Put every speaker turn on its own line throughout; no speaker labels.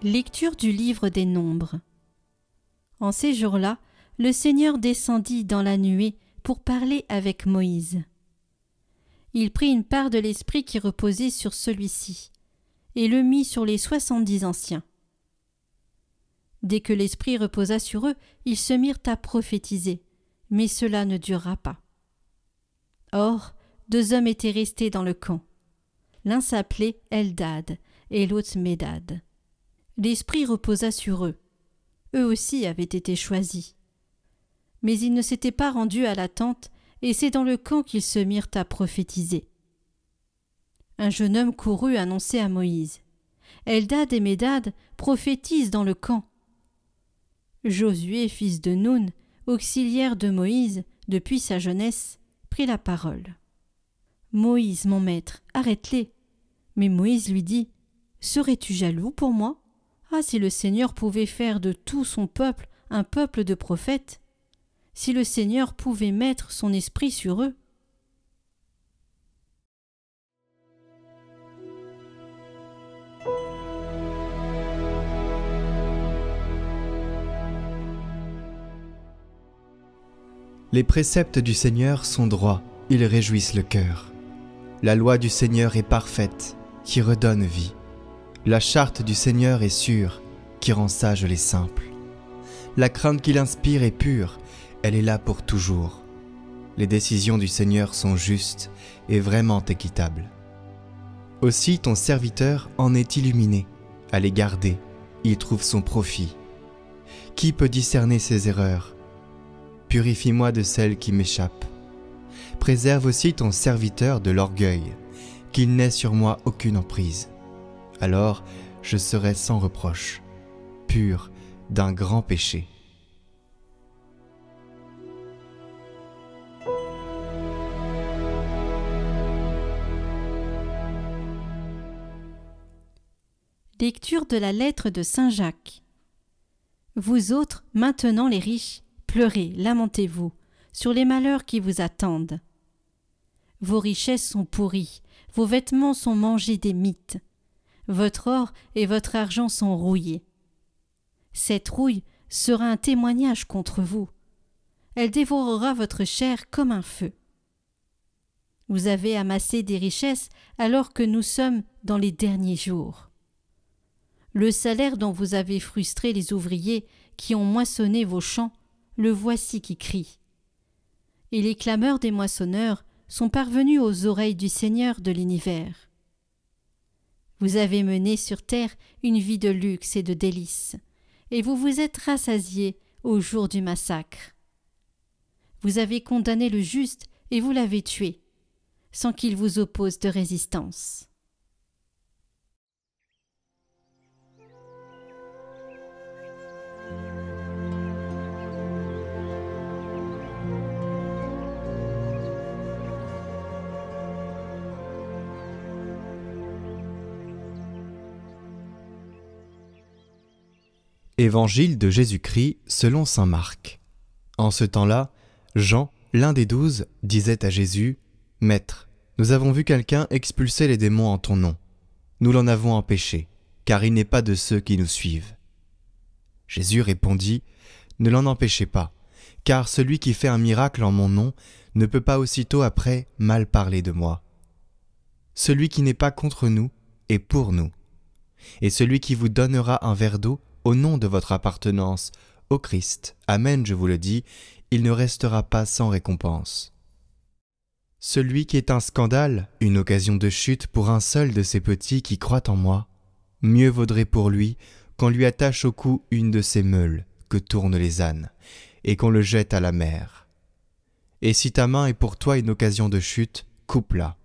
Lecture du livre des Nombres. En ces jours-là, le Seigneur descendit dans la nuée pour parler avec Moïse. Il prit une part de l'esprit qui reposait sur celui-ci, et le mit sur les 70 anciens. Dès que l'esprit reposa sur eux, ils se mirent à prophétiser, mais cela ne dura pas. Or, 2 hommes étaient restés dans le camp. L'un s'appelait Eldad et l'autre Médad. L'esprit reposa sur eux. Eux aussi avaient été choisis. Mais ils ne s'étaient pas rendus à la tente, et c'est dans le camp qu'ils se mirent à prophétiser. Un jeune homme courut annoncer à Moïse: Eldad et Médad prophétisent dans le camp. Josué, fils de Nun, auxiliaire de Moïse depuis sa jeunesse, prit la parole. Moïse, mon maître, arrête-les. Mais Moïse lui dit: Serais-tu jaloux pour moi? Ah, si le Seigneur pouvait faire de tout son peuple un peuple de prophètes, si le Seigneur pouvait mettre son esprit sur eux.
Les préceptes du Seigneur sont droits, ils réjouissent le cœur. La loi du Seigneur est parfaite, qui redonne vie. La charte du Seigneur est sûre, qui rend sages les simples. La crainte qu'il inspire est pure, elle est là pour toujours. Les décisions du Seigneur sont justes et vraiment équitables. Aussi ton serviteur en est illuminé. À les garder, il trouve son profit. Qui peut discerner ses erreurs? Purifie-moi de celles qui m'échappent. Préserve aussi ton serviteur de l'orgueil, qu'il n'ait sur moi aucune emprise. Alors je serai sans reproche, pur d'un grand péché.
Lecture de la lettre de Saint Jacques. Vous autres, maintenant les riches, pleurez, lamentez-vous sur les malheurs qui vous attendent. Vos richesses sont pourries, vos vêtements sont mangés des mites, votre or et votre argent sont rouillés. Cette rouille sera un témoignage contre vous. Elle dévorera votre chair comme un feu. Vous avez amassé des richesses alors que nous sommes dans les derniers jours. Le salaire dont vous avez frustré les ouvriers qui ont moissonné vos champs, le voici qui crie. Et les clameurs des moissonneurs sont parvenus aux oreilles du Seigneur de l'univers. Vous avez mené sur terre une vie de luxe et de délices, et vous vous êtes rassasiés au jour du massacre. Vous avez condamné le juste et vous l'avez tué, sans qu'il vous oppose de résistance.
Évangile de Jésus-Christ selon saint Marc. En ce temps-là, Jean, l'un des 12, disait à Jésus: « Maître, nous avons vu quelqu'un expulser les démons en ton nom. Nous l'en avons empêché, car il n'est pas de ceux qui nous suivent. » Jésus répondit: « Ne l'en empêchez pas, car celui qui fait un miracle en mon nom ne peut pas aussitôt après mal parler de moi. Celui qui n'est pas contre nous est pour nous. Et celui qui vous donnera un verre d'eau au nom de votre appartenance au Christ, amen, je vous le dis, il ne restera pas sans récompense. Celui qui est un scandale, une occasion de chute pour un seul de ces petits qui croient en moi, mieux vaudrait pour lui qu'on lui attache au cou une de ces meules que tournent les ânes, et qu'on le jette à la mer. Et si ta main est pour toi une occasion de chute, coupe-la.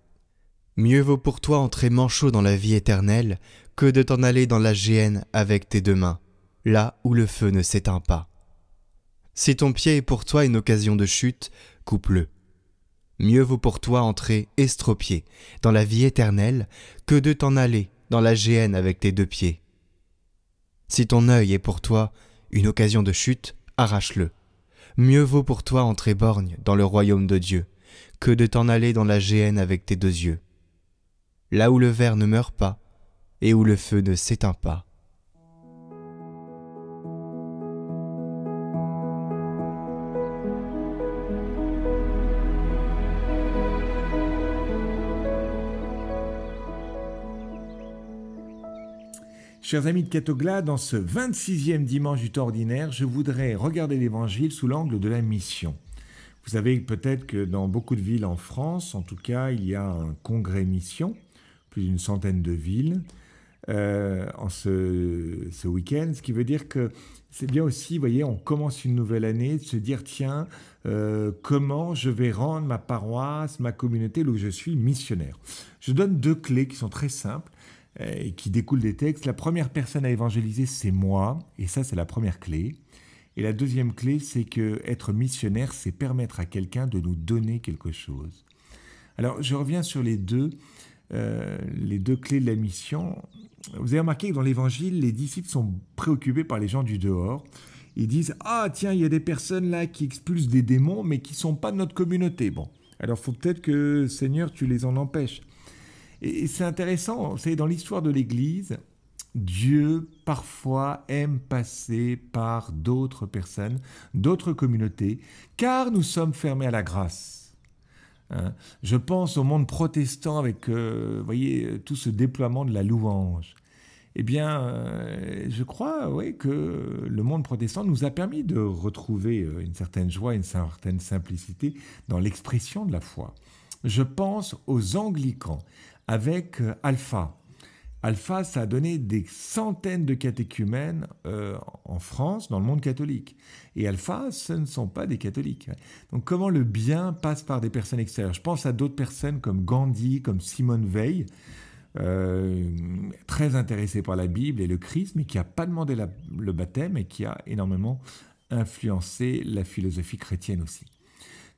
Mieux vaut pour toi entrer manchot dans la vie éternelle que de t'en aller dans la géhenne avec tes 2 mains, là où le feu ne s'éteint pas. Si ton pied est pour toi une occasion de chute, coupe-le. Mieux vaut pour toi entrer estropié dans la vie éternelle que de t'en aller dans la géhenne avec tes 2 pieds. Si ton œil est pour toi une occasion de chute, arrache-le. Mieux vaut pour toi entrer borgne dans le royaume de Dieu que de t'en aller dans la géhenne avec tes 2 yeux, là où le ver ne meurt pas et où le feu ne s'éteint pas.
Chers amis de Catogla, dans ce 26e dimanche du temps ordinaire, je voudrais regarder l'Évangile sous l'angle de la mission. Vous savez peut-être que dans beaucoup de villes en France, en tout cas, il y a un congrès mission, plus d'une centaine de villes, en ce week-end, ce qui veut dire que c'est bien aussi, vous voyez, on commence une nouvelle année, de se dire, tiens, comment je vais rendre ma paroisse, ma communauté, là où je suis, missionnaire. Je donne 2 clés qui sont très simples et qui découlent des textes. La première personne à évangéliser, c'est moi, et ça, c'est la première clé. Et la deuxième clé, c'est que être missionnaire, c'est permettre à quelqu'un de nous donner quelque chose. Alors, je reviens sur les deux clés de la mission. Vous avez remarqué que dans l'Évangile, les disciples sont préoccupés par les gens du dehors. Ils disent « Ah, tiens, il y a des personnes là qui expulsent des démons, mais qui ne sont pas de notre communauté. » Bon, alors il faut peut-être que, Seigneur, tu les en empêches. Et c'est intéressant, vous savez, dans l'histoire de l'Église, Dieu, parfois, aime passer par d'autres personnes, d'autres communautés, car nous sommes fermés à la grâce. Je pense au monde protestant avec, vous voyez, tout ce déploiement de la louange. Eh bien, je crois que le monde protestant nous a permis de retrouver une certaine joie, une certaine simplicité dans l'expression de la foi. Je pense aux anglicans avec Alpha. Alpha, ça a donné des centaines de catéchumènes en France, dans le monde catholique. Et Alpha, ce ne sont pas des catholiques. Donc comment le bien passe par des personnes extérieures? Je pense à d'autres personnes comme Gandhi, comme Simone Veil, très intéressée par la Bible et le Christ, mais qui n'a pas demandé le baptême et qui a énormément influencé la philosophie chrétienne aussi.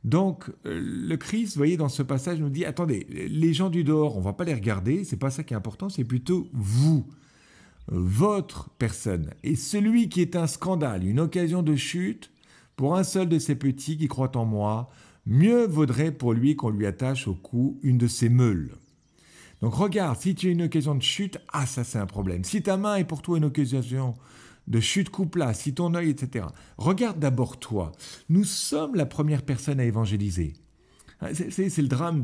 Donc, le Christ, vous voyez, dans ce passage, nous dit, attendez, les gens du dehors, on ne va pas les regarder, c'est pas ça qui est important, c'est plutôt vous, votre personne. Et celui qui est un scandale, une occasion de chute, pour un seul de ces petits qui croient en moi, mieux vaudrait pour lui qu'on lui attache au cou une de ses meules. Donc regarde, si tu as une occasion de chute, ah ça c'est un problème. Si ta main est pour toi une occasion de chute coupe-là, si ton œil, etc. Regarde d'abord toi. Nous sommes la première personne à évangéliser. C'est le drame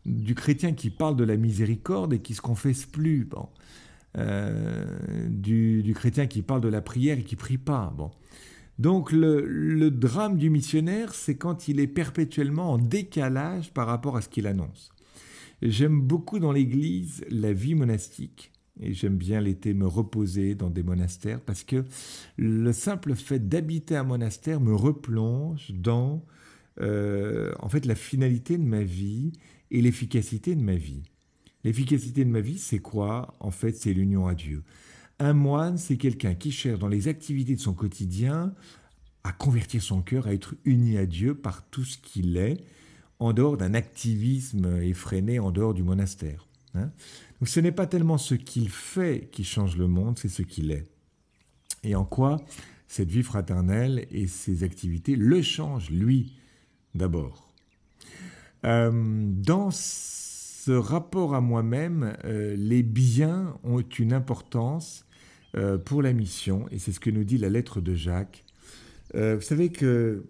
du chrétien qui parle de la miséricorde et qui ne se confesse plus. Bon. Du chrétien qui parle de la prière et qui ne prie pas. Bon. Donc le drame du missionnaire, c'est quand il est perpétuellement en décalage par rapport à ce qu'il annonce. J'aime beaucoup dans l'Église la vie monastique. Et j'aime bien l'été me reposer dans des monastères parce que le simple fait d'habiter un monastère me replonge dans en fait la finalité de ma vie et l'efficacité de ma vie. L'efficacité de ma vie, c'est quoi? En fait, c'est l'union à Dieu. Un moine, c'est quelqu'un qui cherche dans les activités de son quotidien à convertir son cœur, à être uni à Dieu par tout ce qu'il est, en dehors d'un activisme effréné, en dehors du monastère. Donc ce n'est pas tellement ce qu'il fait qui change le monde, c'est ce qu'il est. Et en quoi cette vie fraternelle et ses activités le changent, lui, d'abord. Dans ce rapport à moi-même, les biens ont une importance pour la mission, et c'est ce que nous dit la lettre de Jacques. Vous savez que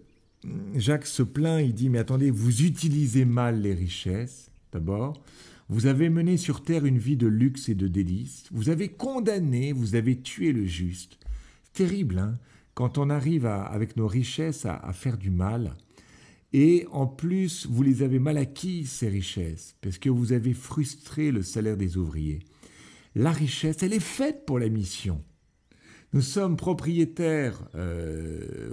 Jacques se plaint, il dit « Mais attendez, vous utilisez mal les richesses, d'abord. Vous avez mené sur terre une vie de luxe et de délices. Vous avez condamné, vous avez tué le juste. » C'est terrible, hein, quand on arrive avec nos richesses à faire du mal. Et en plus, vous les avez mal acquises, ces richesses, parce que vous avez frustré le salaire des ouvriers. La richesse, elle est faite pour la mission. Nous sommes propriétaires,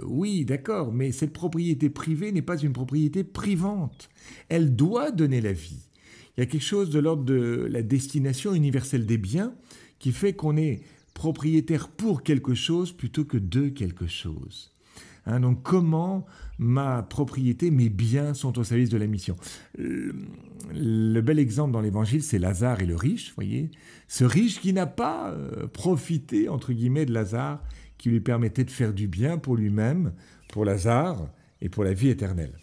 oui, d'accord, mais cette propriété privée n'est pas une propriété privante. Elle doit donner la vie. Il y a quelque chose de l'ordre de la destination universelle des biens qui fait qu'on est propriétaire pour quelque chose plutôt que de quelque chose. Donc comment ma propriété, mes biens sont au service de la mission? Le bel exemple dans l'Évangile, c'est Lazare et le riche, vous voyez. Ce riche qui n'a pas profité, entre guillemets, de Lazare, qui lui permettait de faire du bien pour lui-même, pour Lazare et pour la vie éternelle.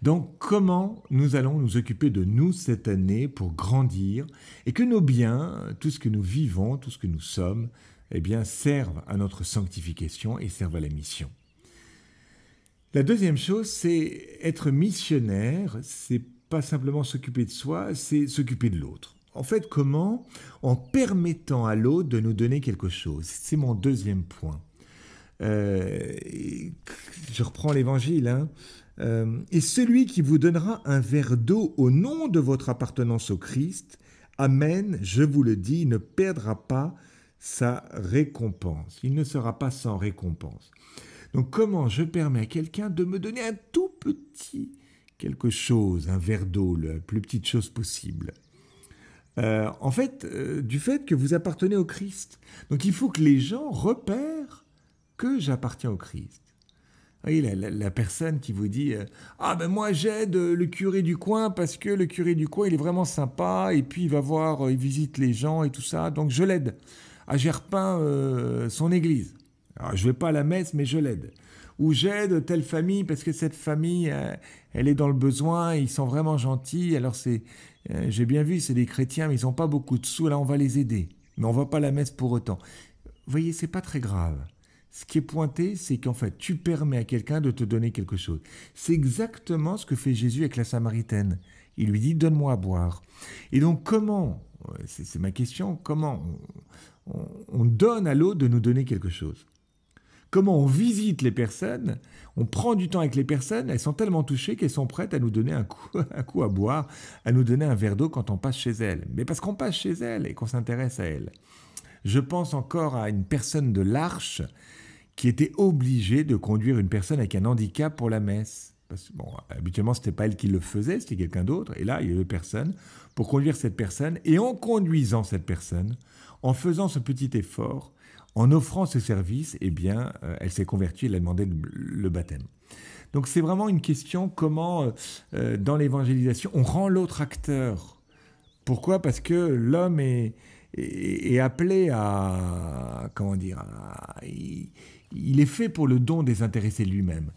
Donc, comment nous allons nous occuper de nous cette année pour grandir et que nos biens, tout ce que nous vivons, tout ce que nous sommes, eh bien, servent à notre sanctification et servent à la mission. La deuxième chose, c'est être missionnaire, c'est pas simplement s'occuper de soi, c'est s'occuper de l'autre. En fait, comment? En permettant à l'autre de nous donner quelque chose. C'est mon deuxième point. Je reprends l'évangile, hein. Et celui qui vous donnera un verre d'eau au nom de votre appartenance au Christ, amen, je vous le dis, il ne perdra pas sa récompense. Il ne sera pas sans récompense. Donc comment je permets à quelqu'un de me donner un tout petit quelque chose, un verre d'eau, la plus petite chose possible? En fait, du fait que vous appartenez au Christ. Donc il faut que les gens repèrent que j'appartiens au Christ. Vous voyez, la personne qui vous dit « Ah ben moi j'aide le curé du coin parce que le curé du coin il est vraiment sympa et puis il visite les gens et tout ça, donc je l'aide. Ah j'ai repeint son église. Alors je vais pas à la messe mais je l'aide. Ou j'aide telle famille parce que cette famille elle est dans le besoin, ils sont vraiment gentils, alors j'ai bien vu c'est des chrétiens mais ils n'ont pas beaucoup de sous, là on va les aider. Mais on va pas à la messe pour autant. » Vous voyez, c'est pas très grave. Ce qui est pointé, c'est qu'en fait, tu permets à quelqu'un de te donner quelque chose. C'est exactement ce que fait Jésus avec la Samaritaine. Il lui dit « donne-moi à boire ». Et donc comment, c'est ma question, comment on donne à l'autre de nous donner quelque chose? Comment on visite les personnes, on prend du temps avec les personnes, elles sont tellement touchées qu'elles sont prêtes à nous donner un coup à boire, à nous donner un verre d'eau quand on passe chez elles. Mais parce qu'on passe chez elles et qu'on s'intéresse à elles. Je pense encore à une personne de l'Arche qui était obligée de conduire une personne avec un handicap pour la messe. Parce que, habituellement, ce n'était pas elle qui le faisait, c'était quelqu'un d'autre. Et là, il y a deux personnes pour conduire cette personne. Et en conduisant cette personne, en faisant ce petit effort, en offrant ce service, eh bien, elle s'est convertie, elle a demandé le baptême. Donc c'est vraiment une question comment, dans l'évangélisation, on rend l'autre acteur. Pourquoi? Parce que l'homme est appelé à, il est fait pour le don désintéressé de lui-même.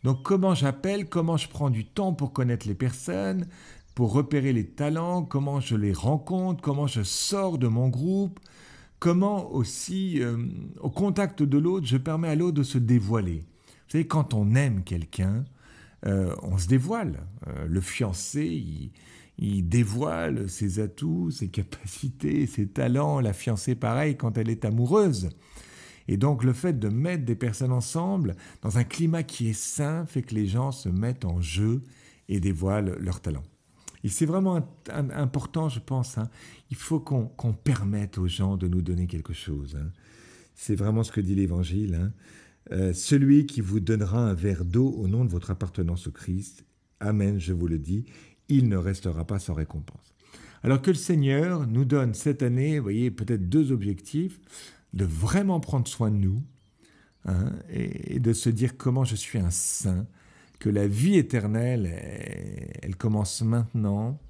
Donc comment j'appelle, comment je prends du temps pour connaître les personnes, pour repérer les talents, comment je les rencontre, comment je sors de mon groupe, comment aussi, au contact de l'autre, je permets à l'autre de se dévoiler. Vous savez, quand on aime quelqu'un, on se dévoile. Le fiancé, il dévoile ses atouts, ses capacités, ses talents. La fiancée, pareil, quand elle est amoureuse. Et donc, le fait de mettre des personnes ensemble dans un climat qui est sain fait que les gens se mettent en jeu et dévoilent leurs talents. Et c'est vraiment important, je pense. Hein. Il faut qu'on permette aux gens de nous donner quelque chose. Hein. C'est vraiment ce que dit l'Évangile. Hein. Celui qui vous donnera un verre d'eau au nom de votre appartenance au Christ, amen, je vous le dis, il ne restera pas sans récompense. Alors que le Seigneur nous donne cette année, vous voyez, peut-être deux objectifs, de vraiment prendre soin de nous, hein, et de se dire comment je suis un saint, que la vie éternelle, elle commence maintenant,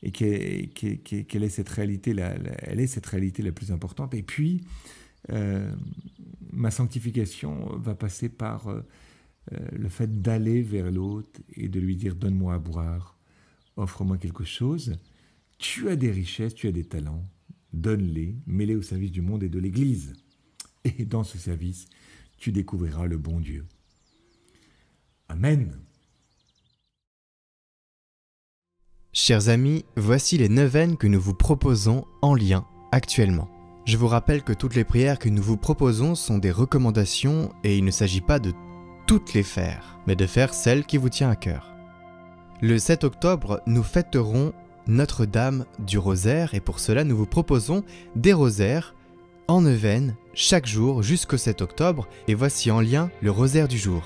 et qu'elle est cette réalité, elle est cette réalité la plus importante. Et puis, ma sanctification va passer par le fait d'aller vers l'autre et de lui dire « donne-moi à boire, offre-moi quelque chose, tu as des richesses, tu as des talents, donne-les, mets-les au service du monde et de l'Église. Et dans ce service, tu découvriras le bon Dieu. » Amen.
Chers amis, voici les neuvaines que nous vous proposons en lien actuellement. Je vous rappelle que toutes les prières que nous vous proposons sont des recommandations et il ne s'agit pas de toutes les faire, mais de faire celle qui vous tient à cœur. Le 7 octobre, nous fêterons Notre-Dame du Rosaire et pour cela nous vous proposons des rosaires en neuvaine chaque jour jusqu'au 7 octobre et voici en lien le rosaire du jour.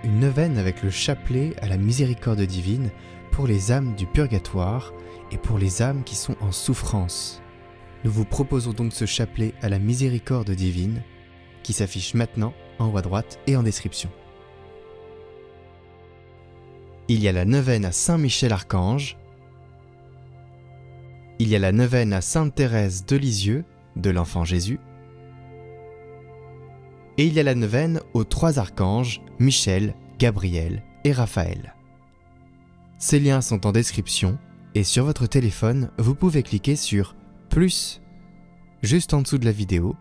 Une neuvaine avec le chapelet à la miséricorde divine pour les âmes du purgatoire et pour les âmes qui sont en souffrance. Nous vous proposons donc ce chapelet à la miséricorde divine qui s'affiche maintenant en haut à droite et en description. Il y a la neuvaine à Saint Michel Archange. Il y a la neuvaine à Sainte Thérèse de Lisieux, de l'Enfant Jésus. Et il y a la neuvaine aux trois archanges, Michel, Gabriel et Raphaël. Ces liens sont en description et sur votre téléphone, vous pouvez cliquer sur « Plus » juste en dessous de la vidéo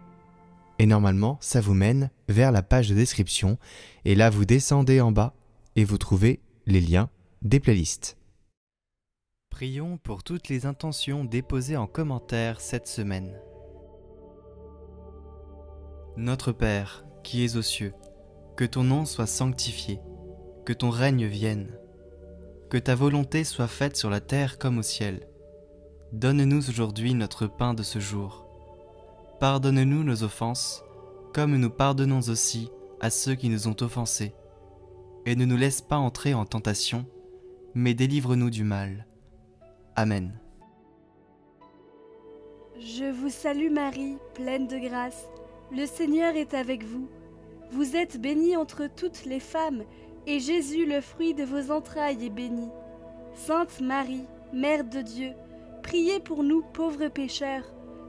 et normalement, ça vous mène vers la page de description et là, vous descendez en bas et vous trouvez les liens des playlists. Prions pour toutes les intentions déposées en commentaire cette semaine. Notre Père, qui es aux cieux, que ton nom soit sanctifié, que ton règne vienne, que ta volonté soit faite sur la terre comme au ciel. Donne-nous aujourd'hui notre pain de ce jour. Pardonne-nous nos offenses, comme nous pardonnons aussi à ceux qui nous ont offensés. Et ne nous laisse pas entrer en tentation, mais délivre-nous du mal. Amen.
Je vous salue Marie, pleine de grâce. Le Seigneur est avec vous. Vous êtes bénie entre toutes les femmes, et Jésus, le fruit de vos entrailles, est béni. Sainte Marie, Mère de Dieu, priez pour nous pauvres pécheurs,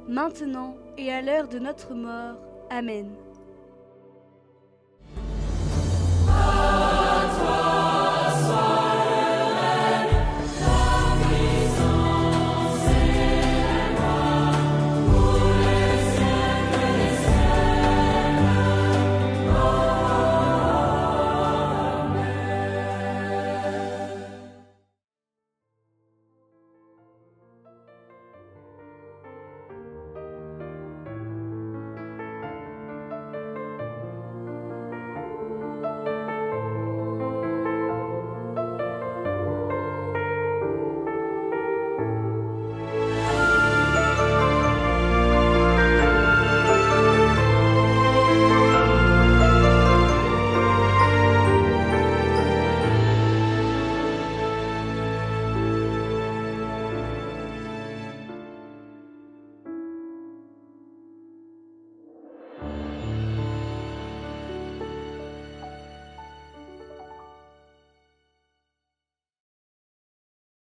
maintenant et à l'heure de notre mort. Amen.